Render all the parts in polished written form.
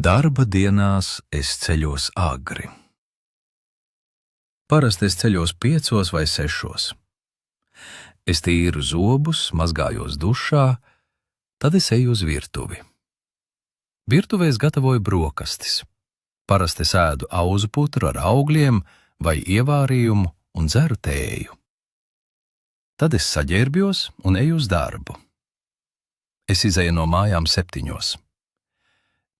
Darba dienās es ceļos agri. Parasti es ceļos 5 vai 6. Es tīru zobus, mazgājos dušā, tad es eju uz virtuvi. Virtuvē es gatavoju brokastis. Parasti es ēdu auzu putru ar augļiem vai ievārījumu un dzeru tēju. Tad es saģērbjos un eju uz darbu. Es izeju no mājām 7.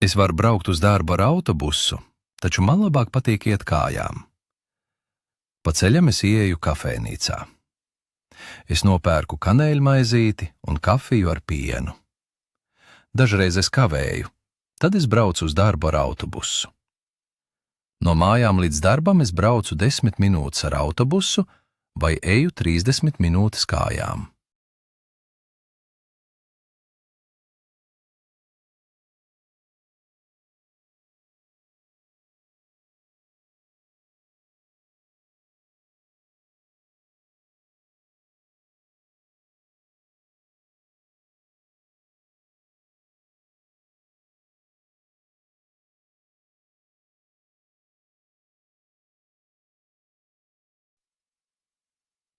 Es varu braukt uz darbu ar autobusu, taču man labāk patīk iet kājām. Pa ceļam es ieeju kafejnīcā. Es nopērku kanēļmaizīti un kafiju ar pienu. Dažreiz es kavēju, tad es braucu uz darbu ar autobusu. No mājām līdz darbam es braucu 10 minūtes ar autobusu vai eju 30 minūtes kājām.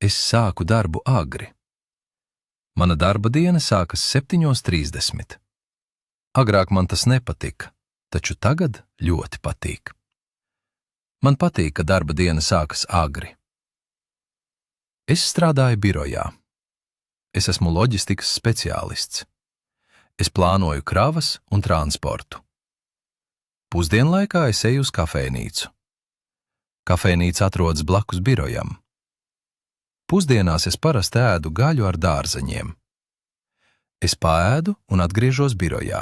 Es sāku darbu agri. Mana darba diena sākas 7:30. Agrāk man tas nepatika, taču tagad ļoti patīk. Man patīk, ka darba diena sākas agri. Es strādāju birojā. Es esmu loģistikas speciālists. Es plānoju kravas un transportu. Pusdienlaikā es eju uz kafejnīcu. Kafejnīca atrodas blakus birojam. Pusdienās es parasti ēdu gaļu ar dārzeņiem. Es paēdu un atgriežos birojā.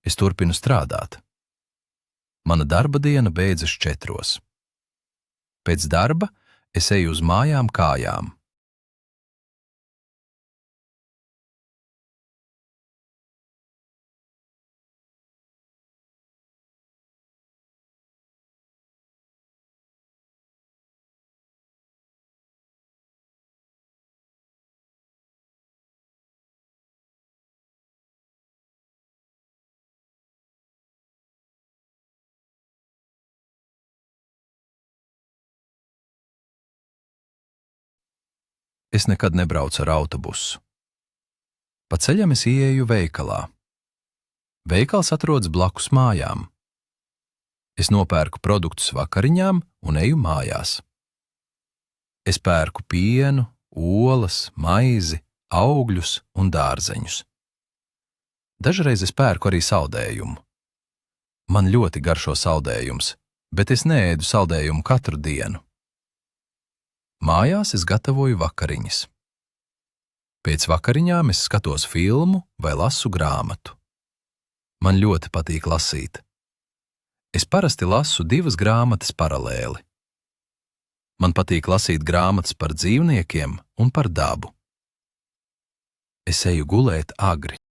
Es turpinu strādāt. Mana darba diena beidzas 4. Pēc darba es eju uz mājām kājām. Es nekad nebraucu ar autobusu. Pa ceļam es ieeju veikalā. Veikals atrodas blakus mājām. Es nopērku produktus vakariņām un eju mājās. Es pērku pienu, olas, maizi, augļus un dārzeņus. Dažreiz es pērku arī saldējumu. Man ļoti garšo saldējums, bet es neēdu saldējumu katru dienu. Mājās es gatavoju vakariņas. Pēc vakariņām es skatos filmu vai lasu grāmatu. Man ļoti patīk lasīt. Es parasti lasu 2 grāmatas paralēli. Man patīk lasīt grāmatas par dzīvniekiem un par dabu. Es eju gulēt agri.